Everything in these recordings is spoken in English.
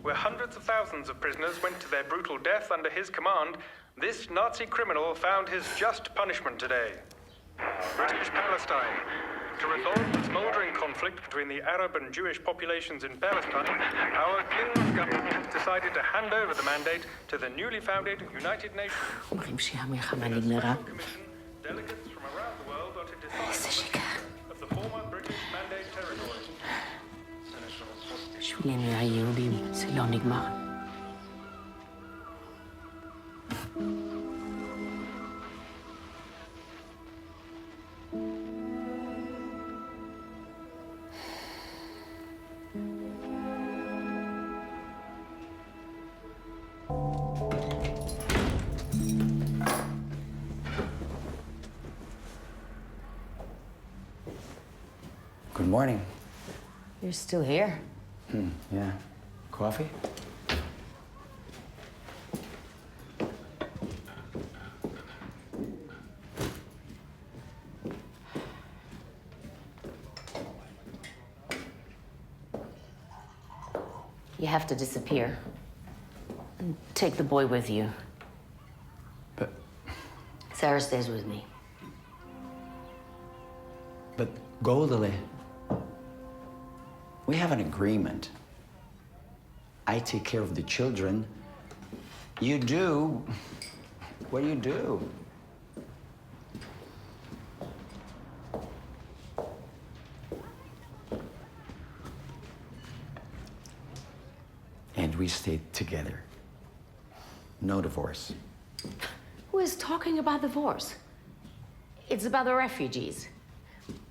Where hundreds of thousands of prisoners went to their brutal death under his command, this Nazi criminal found his just punishment today. British Palestine. To resolve the smoldering conflict between the Arab and Jewish populations in Palestine, our king's government has decided to hand over the mandate to the newly founded United Nations. Delegates from around the world are to decide of the former British Mandate territory. Je suis l'aîné à Yehudim, c'est לא נגמר. Good morning. You're still here? Yeah. Coffee? You have to disappear. And take the boy with you. But Sarah stays with me. Golda, we have an agreement. I take care of the children. You do what you do. And we stayed together. No divorce. Who is talking about divorce? It's about the refugees.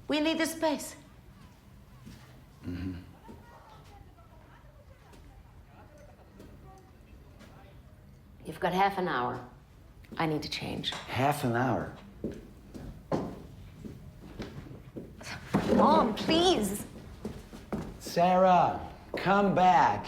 We need the space. You've got half an hour. I need to change. Half an hour. Mom, please. Sarah, come back.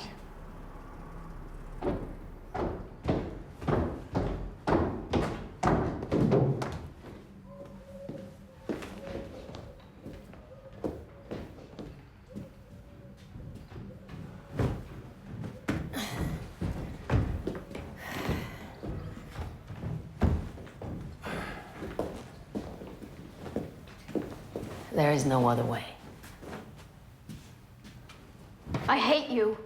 There is no other way. I hate you.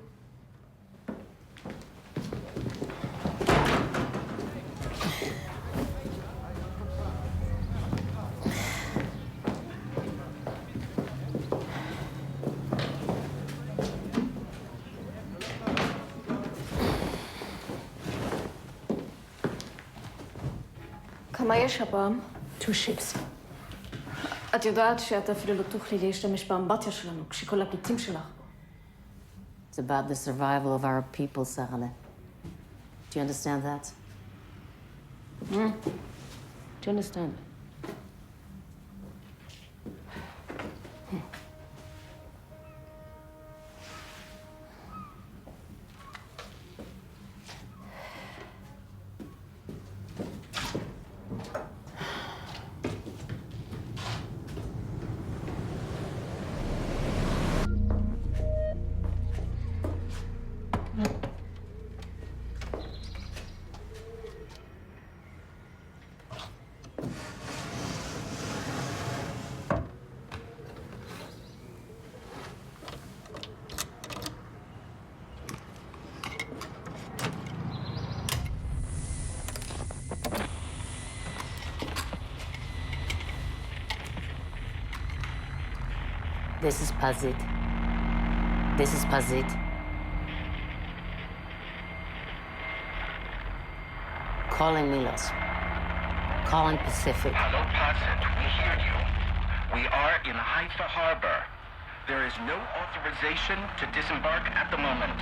כמה יש הפעם? 2 ships. את יודעת שאת אפילו לא תוכלי להשתמש באמבטיה שלנו כשכל הפיצים שלך. It's about the survival of our people, Sarah. Do you understand that? Do you understand? This is Pazit. This is Pazit. Calling Milos. Calling Pacific. Hello, Pazit. We hear you. We are in Haifa Harbor. There is no authorization to disembark at the moment.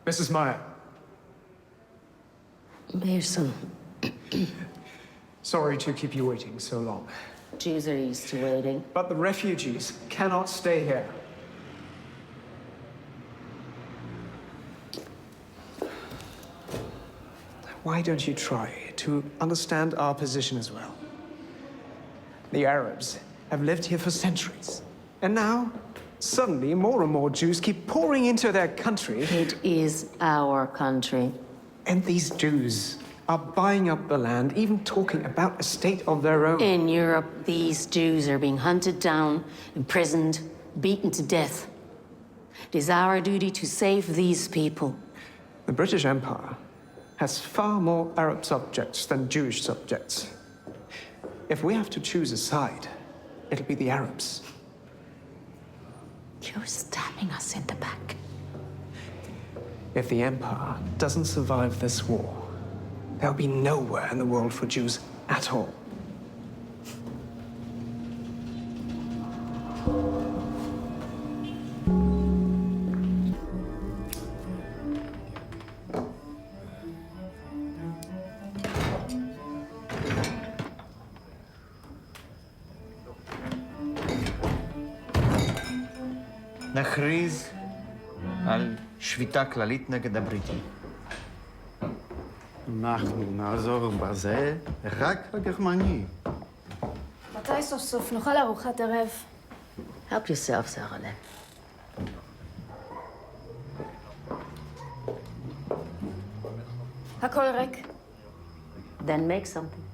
Mrs. Meir. Meirson. Sorry to keep you waiting so long. Jews are used to waiting. But the refugees cannot stay here. why don't you try to understand our position as well? The Arabs have lived here for centuries. And now, suddenly, more and more Jews keep pouring into their country. It is our country. And these Jews are buying up the land, even talking about a state of their own. In Europe, these Jews are being hunted down, imprisoned, beaten to death. It is our duty to save these people. The British Empire has far more Arab subjects than Jewish subjects. If we have to choose a side, it'll be the Arabs. You're stabbing us in the back. If the Empire doesn't survive this war, there'll be nowhere in the world for Jews at all. נכריז על שביתה כללית נגד הבריטים. אנחנו נעזור בזה רק לגרמני. מתי סוף סוף נאכל ארוחת ערב? Help yourself, Sarale. הכל ריק. Then make something.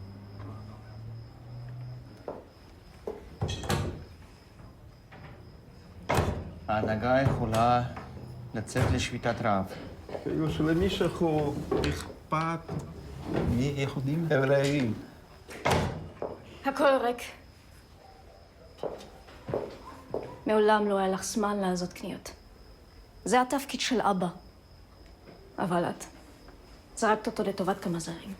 ההנהגה יכולה לצאת לשביתת רעב. כאילו שלמישהו אכפת מיהודים אבראים. הכל ריק. מעולם לא היה לך זמן לעשות קניות. זה התפקיד של אבא. אבל את זרקת אותו לטובת כמה זרים.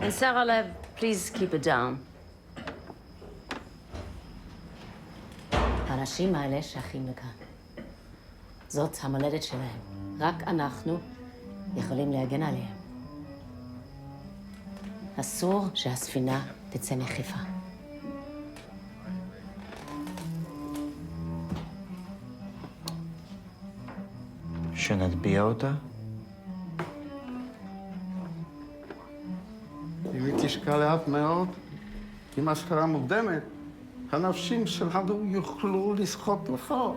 And Sarale, please keep it down. האנשים האלה שייכים לכאן. זאת המולדת שלהם. רק אנחנו יכולים להגן עליהם. אסור שהספינה תצא מחיפה. שנטביע אותה? אם היא תשקע לאט מאוד, עם השכרה מוקדמת, האנשים שלנו יוכלו לשחות לחור.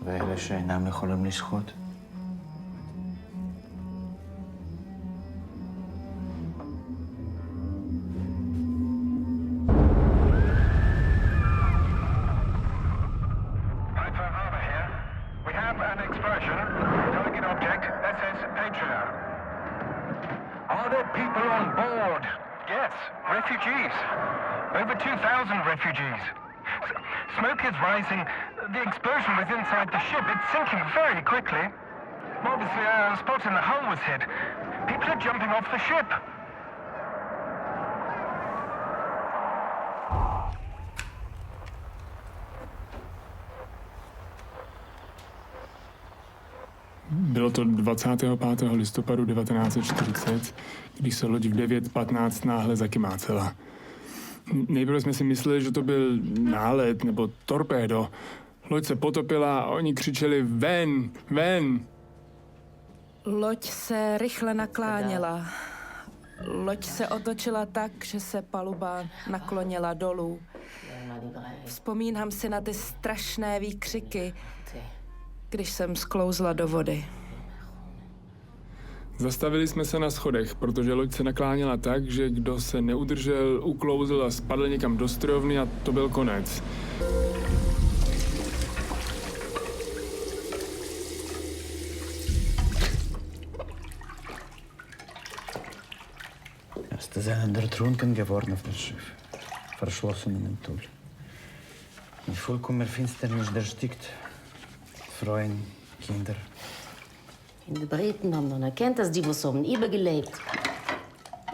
ואלה שאינם יכולים לשחות? Are there people on board? Yes, refugees. Over 2,000 refugees. Smoke is rising. The explosion was inside the ship. It's sinking very quickly. Obviously, a spot in the hull was hit. People are jumping off the ship. Bylo to 25. listopadu 1940, když se loď v 9:15 náhle zakymácela. Nejprve jsme si mysleli, že to byl nálet nebo torpédo. Loď se potopila a oni křičeli ven, ven. Loď se rychle nakláněla. Loď se otočila tak, že se paluba naklonila dolů. Vzpomínám si na ty strašné výkřiky, když jsem sklouzla do vody. Zastavili jsme se na schodech, protože loď se nakláněla tak, že kdo se neudržel, uklouzl a spadl někam do strojovny a to byl konec. Sie sind ertrunken geworden auf das Schiff, verschlossen in dem Tunnel. In vollkommener Finsternis erstickt. Frauen, Kinder. Die Briten haben dann erkannt, dass die, was haben übergelebt,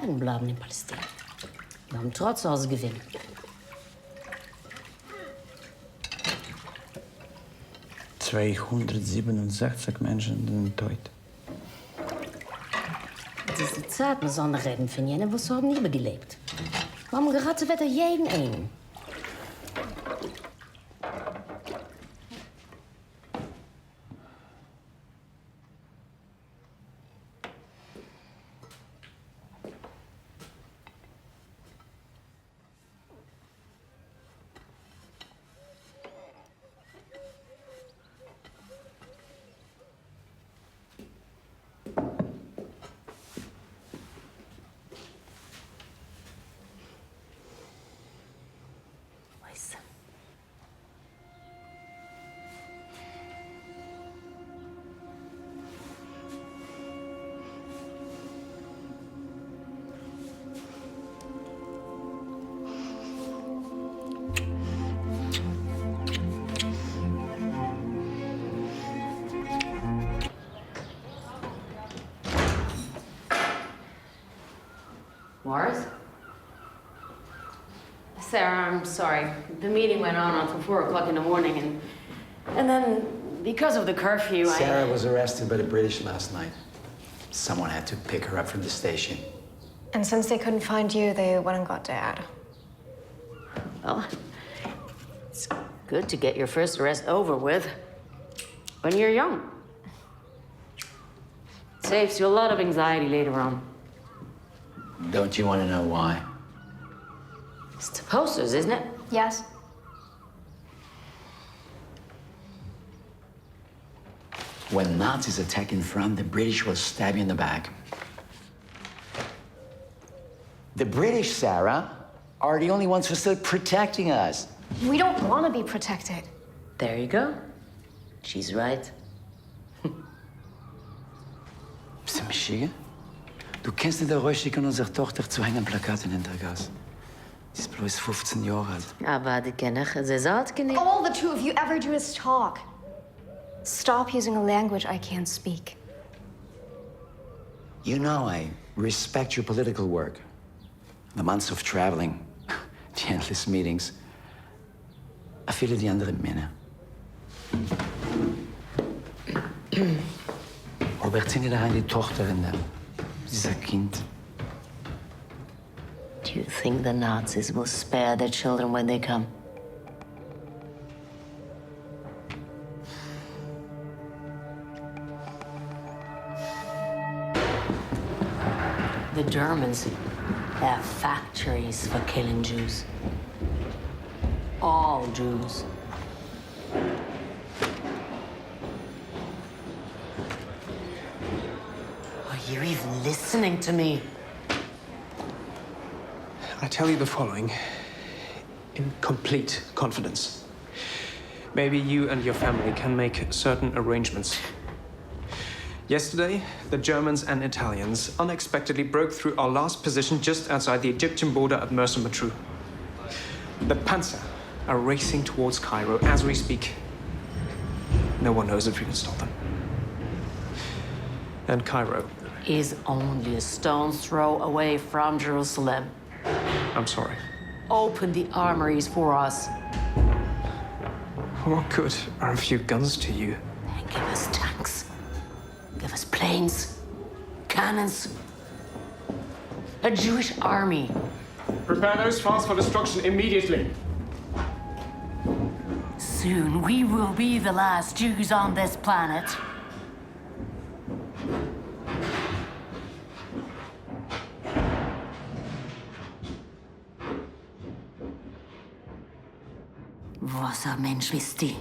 und bleiben in Palästina. Wir haben trotz ausgewinnen. ...267 Menschen sind tot. Diese Zeit, wir sollen reden von jenen, was haben übergelebt. Wir haben geraten weiter jeden einen. Sarah, I'm sorry. The meeting went on until 4 o'clock in the morning, and then because of the curfew, Sarah was arrested by the British last night. Someone had to pick her up from the station. And since they couldn't find you, they went and got Dad. Well, it's good to get your first arrest over with when you're young. It saves you a lot of anxiety later on. Don't you want to know why? It's the posters, isn't it? Yes. When Nazis attack in front, the British will stab you in the back. The British, Sarah, are the only ones who are still protecting us. We don't want to be protected. There you go. She's right. Bist du Michigan? Du kennst nicht den Röschig an unserer Tochter zu hängen Plakat in Hintergas. Sie ist bloß 15 Jahre alt. Aber die Kinder, sie sagt nicht. All the two of you ever do is talk. Stop using a language I can't speak. You know I respect your political work. The months of traveling, the endless meetings. I feel die andere Männer. Albertine daheim die Tochter in der dieser Kind. Do you think the Nazis will spare their children when they come? The Germans have factories for killing Jews. All Jews. Are you even listening to me? I tell you the following in complete confidence. Maybe you and your family can make certain arrangements. Yesterday, the Germans and Italians unexpectedly broke through our last position just outside the Egyptian border at Mersa Matruh. The Panzer are racing towards Cairo as we speak. No one knows if we can stop them. And Cairo is only a stone's throw away from Jerusalem. I'm sorry. Open the armories for us. What good are a few guns to you? And give us tanks. Give us planes, cannons, a Jewish army. Prepare those files for destruction immediately. Soon we will be the last Jews on this planet. Was ein Mensch bist du?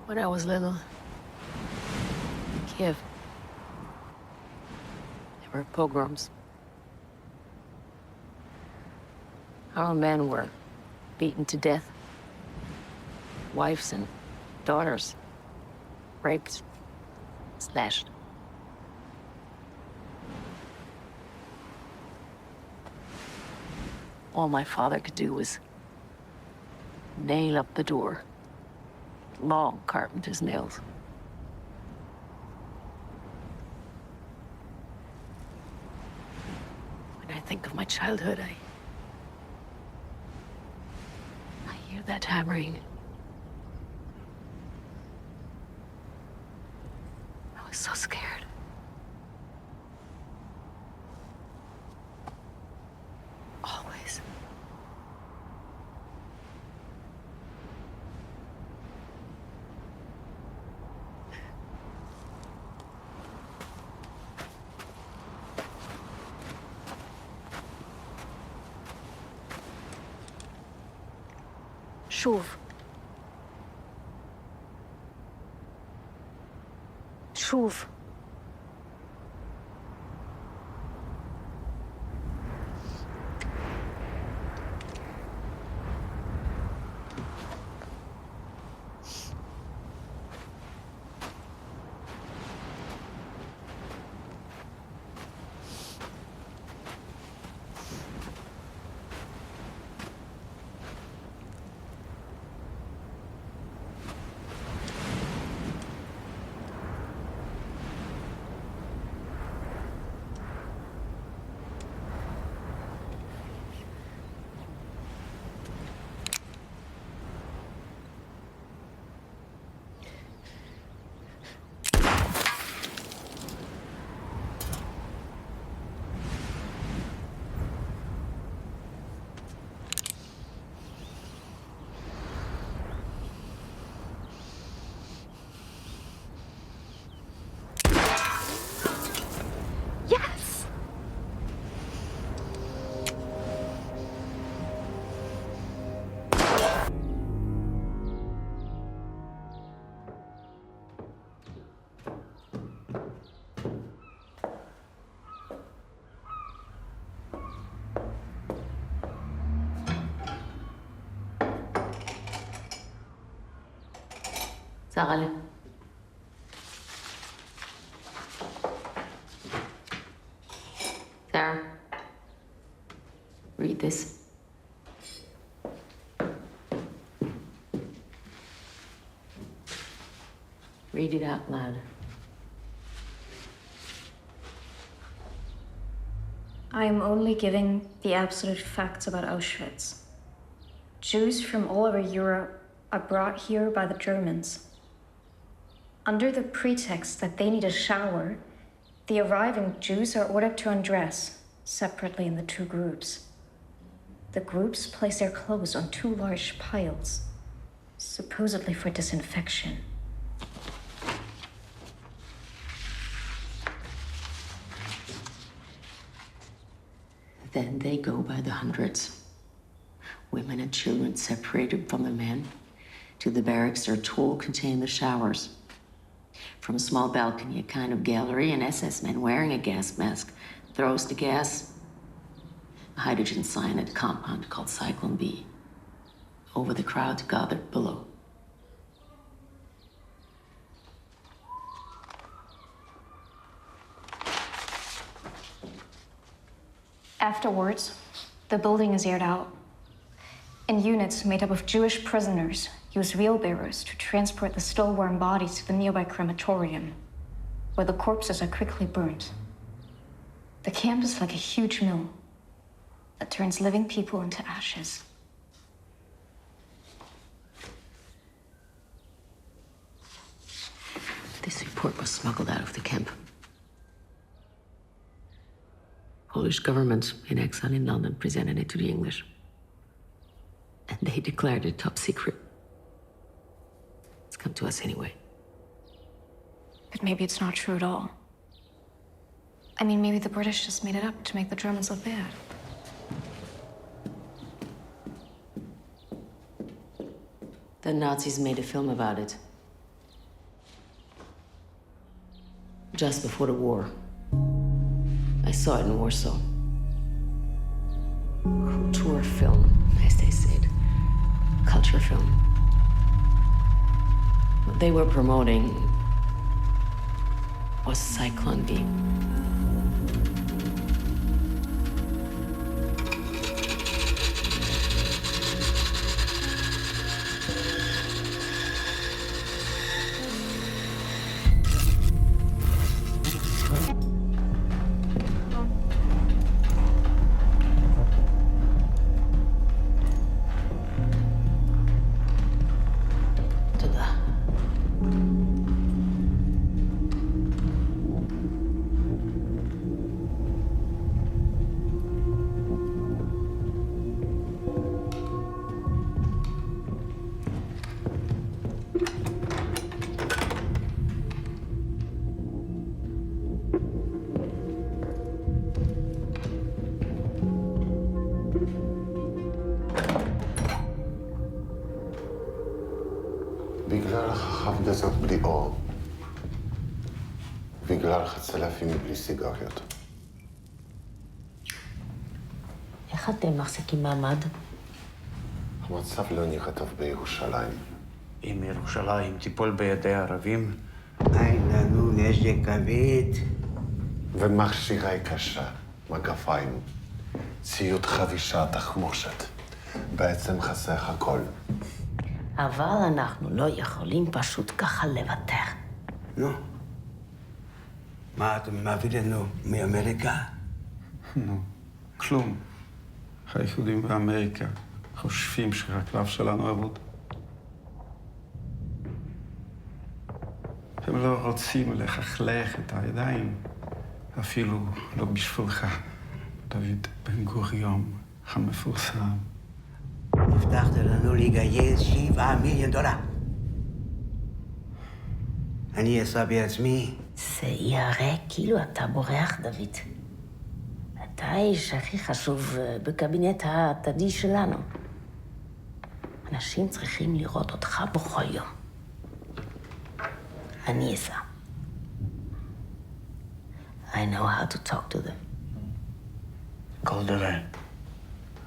When I was little, Kiev, there were pogroms. Our men were beaten to death. Wives and daughters raped, slashed. All my father could do was nail up the door. Long carpenter's nails. When I think of my childhood, I hear that hammering. I was so scared. Always. شوف شوف Sarah. Sarah. Read this. Read it out loud. I am only giving the absolute facts about Auschwitz. Jews from all over Europe are brought here by the Germans. Under the pretext that they need a shower, the arriving Jews are ordered to undress separately in the two groups. The groups place their clothes on two large piles, supposedly for disinfection. Then they go by the hundreds. Women and children separated from the men. To the barracks they're told contain the showers. From a small balcony, a kind of gallery, an SS man wearing a gas mask throws the gas, a hydrogen cyanide compound called Cyclone B, over the crowd gathered below. Afterwards, the building is aired out, and units made up of Jewish prisoners use wheelbarrows to transport the still warm bodies to the nearby crematorium, where the corpses are quickly burnt. The camp is like a huge mill that turns living people into ashes. This report was smuggled out of the camp. Polish government in exile in London presented it to the English. And they declared it top secret. It's come to us anyway. But maybe it's not true at all. I mean, maybe the British just made it up to make the Germans look bad. The Nazis made a film about it. just before the war. I saw it in Warsaw. Tour film, as they said. Culture film. What they were promoting was Cyclone B. בגלל החפדזות בלי אור. בגלל חצלפים בלי סיגריות. איך אתם מחזיקים מעמד? המצב לא נראה טוב בירושלים. אם ירושלים תיפול בידי הערבים, אין לנו נשק כבד. ומכשירי קשה, מגפיים, ציוד חבישה, תחמושת. בעצם חסר הכל. אבל אנחנו לא יכולים פשוט ככה לוותר. נו, מה אתם מביא לנו מאמריקה? נו, כלום. היהודים באמריקה חושבים שהקלף שלנו אבוד. הם לא רוצים לכלך את הידיים, אפילו לא בשבילך, דוד בן גוריון המפורסם. הבטחת לנו לגייס $7 מיליון. אני אעשה בעצמי. זה יראה כאילו אתה בורח, דוד. אתה האיש הכי חשוב בקבינט העתידי שלנו. אנשים צריכים לראות אותך בכל יום. אני אעשה. I know how to talk to them. גולדה מאיר,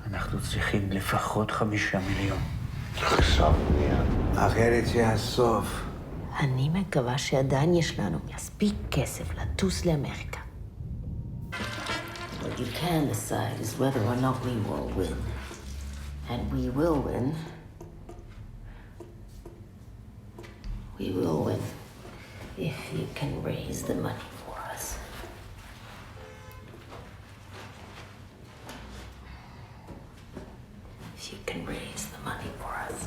אנחנו צריכים לפחות 5 מיליון. עכשיו מיד. אחרת זה הסוף. אני מקווה שעדיין יש לנו מספיק כסף לטוס לאמריקה. What you can decide is whether or not we will win. And we will win. We will win if you can raise the money for us. If you can raise the money for us.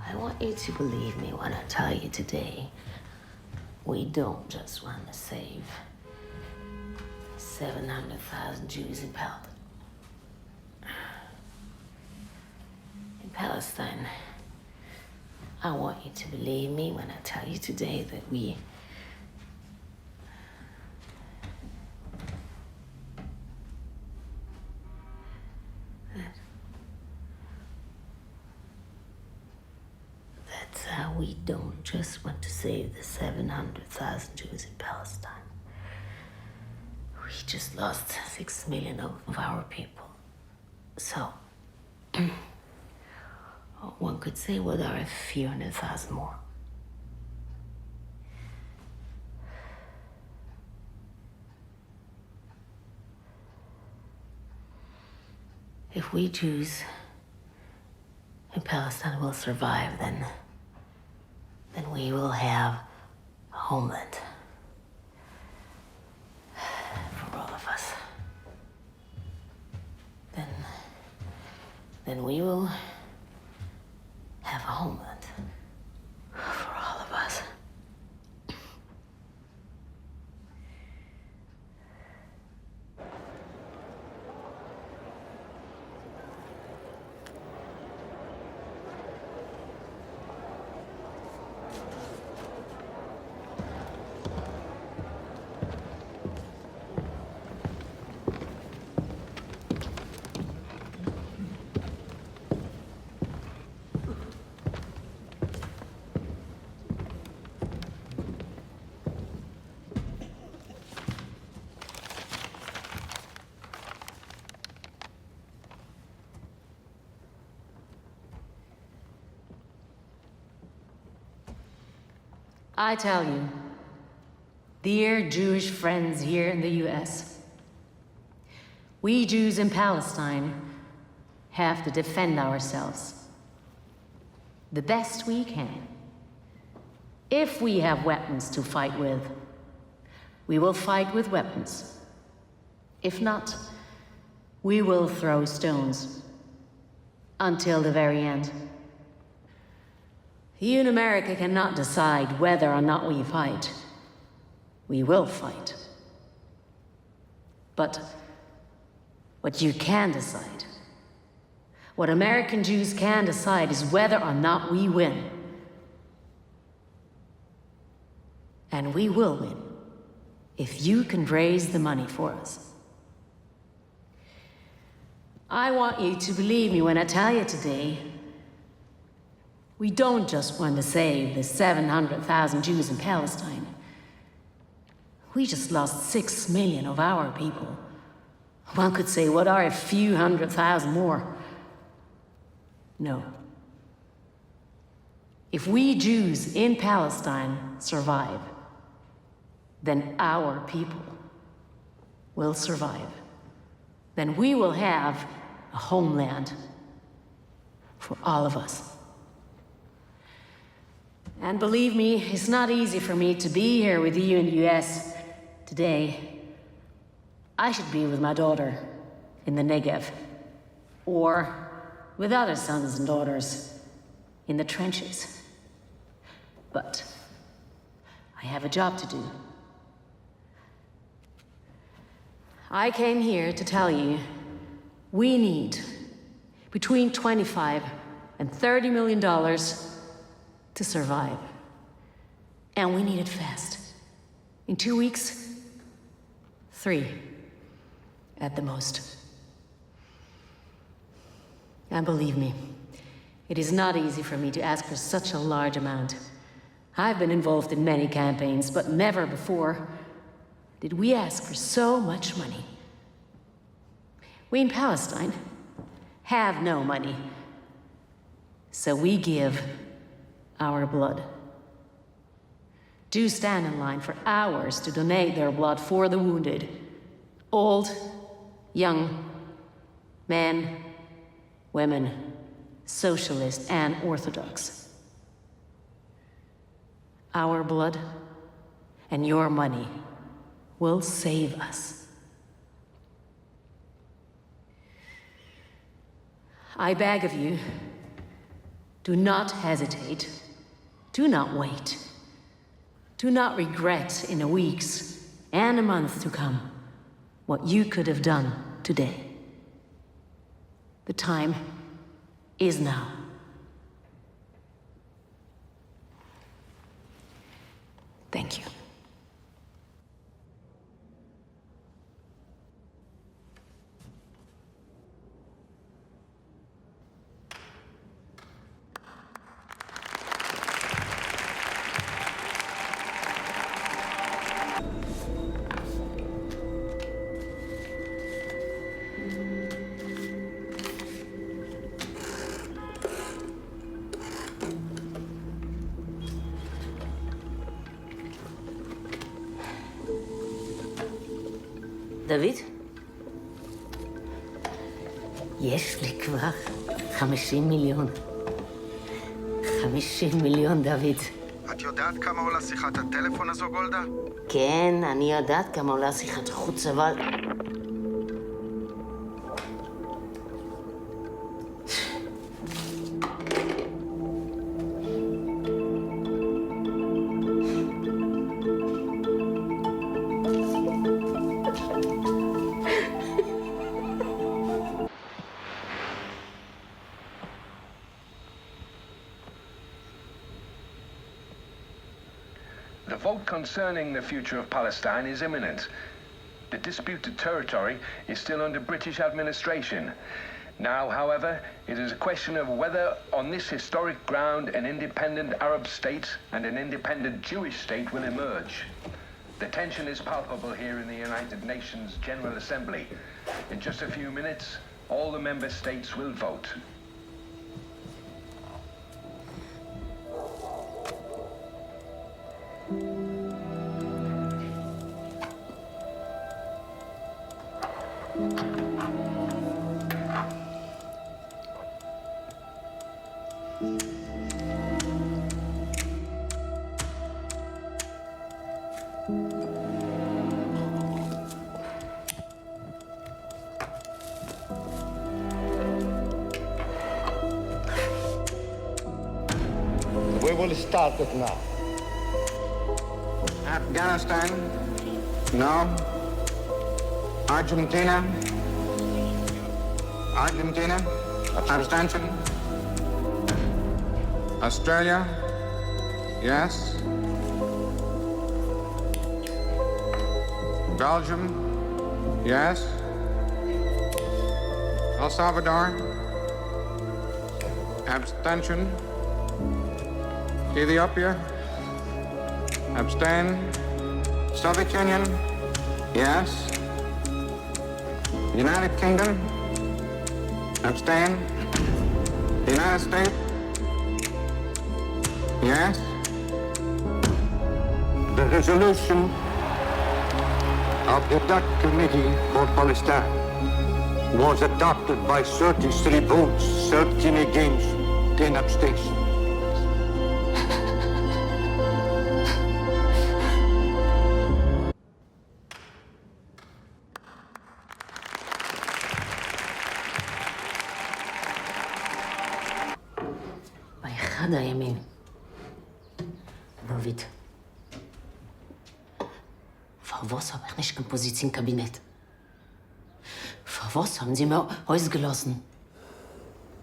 I want you to believe me when I tell you today, we don't just want to save 700,000 Jews in Palestine. I want you to believe me when I tell you today that we don't just want to save the 700,000 Jews in Palestine. We just lost 6 million of our people. So, one could say well, there are a few 100,000 more. If we Jews in Palestine will survive, then we will have a homeland for all of us. Then we will have a homeland for all of us. I tell you, dear Jewish friends here in the US, we Jews in Palestine have to defend ourselves the best we can. If we have weapons to fight with, we will fight with weapons. If not, we will throw stones until the very end. You in America cannot decide whether or not we fight. We will fight. But what you can decide, what American Jews can decide, is whether or not we win. And we will win if you can raise the money for us. I want you to believe me when I tell you today, we don't just want to save the 700,000 Jews in Palestine. We just lost 6 million of our people. One could say, what are a few 100,000 more? No. If we Jews in Palestine survive, then our people will survive. Then we will have a homeland for all of us. And believe me, it's not easy for me to be here with you in the US today. I should be with my daughter in the Negev, or with other sons and daughters in the trenches. But I have a job to do. I came here to tell you we need between $25 and $30 million to survive. And we need it fast. In 2 weeks, 3 at the most. And believe me, it is not easy for me to ask for such a large amount. I've been involved in many campaigns, but never before did we ask for so much money. We in Palestine have no money, so we give our blood. Jews stand in line for hours to donate their blood for the wounded. Old, young, men, women, socialist and Orthodox. Our blood and your money will save us. I beg of you, do not hesitate. Do not wait. Do not regret in the weeks and a month to come what you could have done today. The time is now. Thank you. דוד? יש לי כבר 50 מיליון. 50 מיליון, דוד. את יודעת כמה עולה שיחת הטלפון הזו, גולדה? כן, אני יודעת כמה עולה שיחת חוץ, אבל... The vote concerning the future of Palestine is imminent. The disputed territory is still under British administration. Now, however, it is a question of whether on this historic ground an independent Arab state and an independent Jewish state will emerge. The tension is palpable here in the United Nations General Assembly. In just a few minutes, all the member states will vote. We will start it now. Afghanistan? No. Argentina? Argentina? Abstention? Australia? Yes. Belgium? Yes. El Salvador? Abstention? Ethiopia? Abstain. Soviet Union? Yes. United Kingdom? Abstain. United States? Yes. The resolution of the Dutch Committee for Palestine was adopted by 33 votes, 13 against, 10 abstentions. באחד הימים, David, vor was habe ich nicht in Position-Kabinett? Vor was haben Sie mir ausgelassen?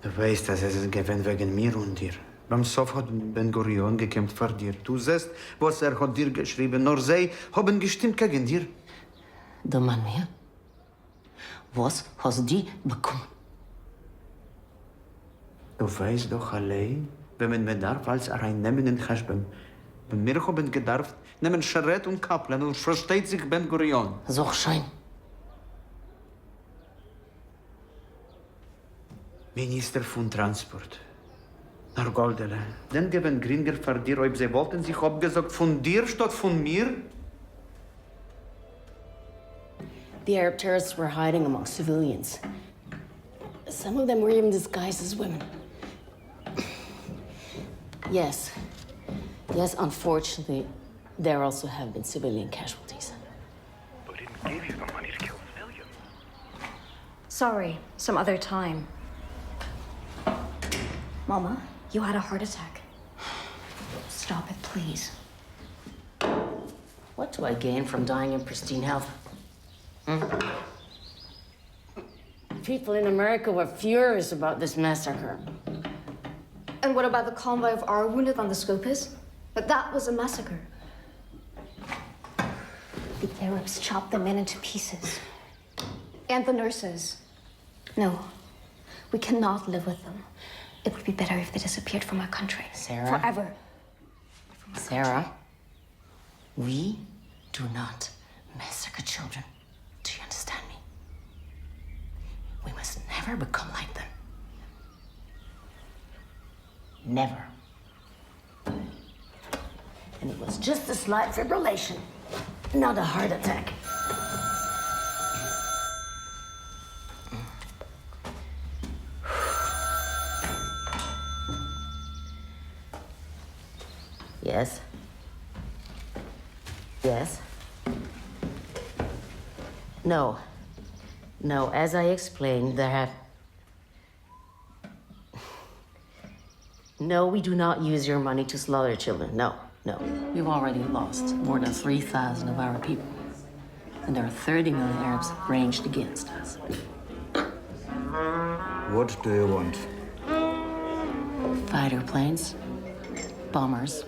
Du weißt, dass es gewinnt wegen mir und dir. Beim Sof hat Ben-Gurion gekämpft vor dir. Du siehst, was hat dir geschrieben. Nur sie haben gestimmt gegen dir. Du Mann mir? Was hast du bekommen? Du weißt doch allein, wenn man mit darf als reinnehmen in Cheshbon. Wenn wir haben gedarft, nehmen Scheret und Kaplan und versteht sich Ben-Gurion. So schein. Minister von Transport. Nach Goldele. Dann geben Gringer vor dir, ob sie wollten sich abgesagt von dir statt von mir? The Arab terrorists were hiding among civilians. Some of them were even disguised as women. Yes. Yes, unfortunately, there also have been civilian casualties. But we didn't give you the money to kill civilians. Sorry, some other time. Mama, you had a heart attack. Stop it, please. What do I gain from dying in pristine health? People in America were furious about this massacre. And what about the convoy of our wounded on the Scopus? But that was a massacre. The Arabs chopped the men into pieces. And the nurses. No, we cannot live with them. It would be better if they disappeared from our country. Sarah? Forever. Sarah, we do not massacre children. Do you understand me? We must never become like them. Never. And it was just a slight fibrillation, not a heart attack. Yes. Yes. No. No, as I explained, there have... No, we do not use your money to slaughter children. No, no. We've already lost more than 3,000 of our people. And there are 30 million Arabs ranged against us. What do you want? Fighter planes, bombers.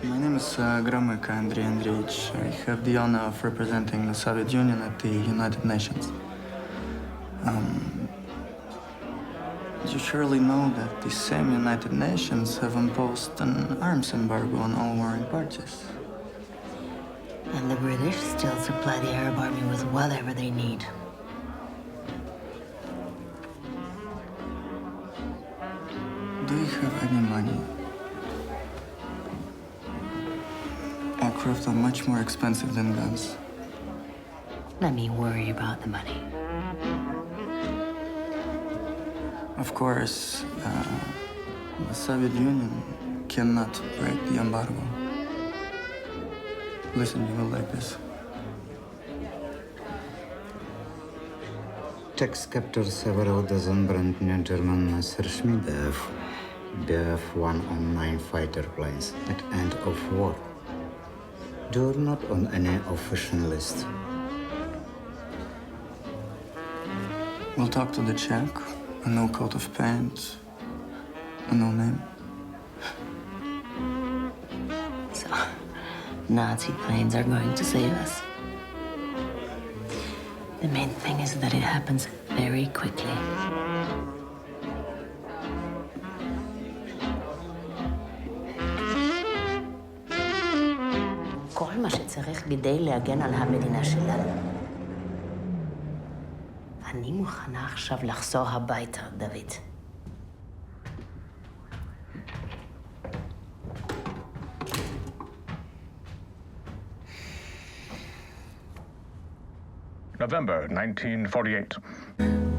My name is Gromyka Andrei Andreevich. I have the honor of representing the Soviet Union at the United Nations. You surely know that the same United Nations have imposed an arms embargo on all warring parties. And the British still supply the Arab army with whatever they need. Do you have any money? aircraft are much more expensive than guns. Let me worry about the money. Of course, the Soviet Union cannot break the embargo. Listen, you will like this. Czechs captured several dozen brand new German Messerschmitt Bf-109 fighter planes at end of war. They're not on any official list. We'll talk to the Czech. A no coat of paint. A no name. So, Nazi planes are going to save us. The main thing is that it happens very quickly. כל מה שצריך כדי להגן על המדינה שלנו. אני מוכנה עכשיו לחזור הביתה, דוד. November 1948.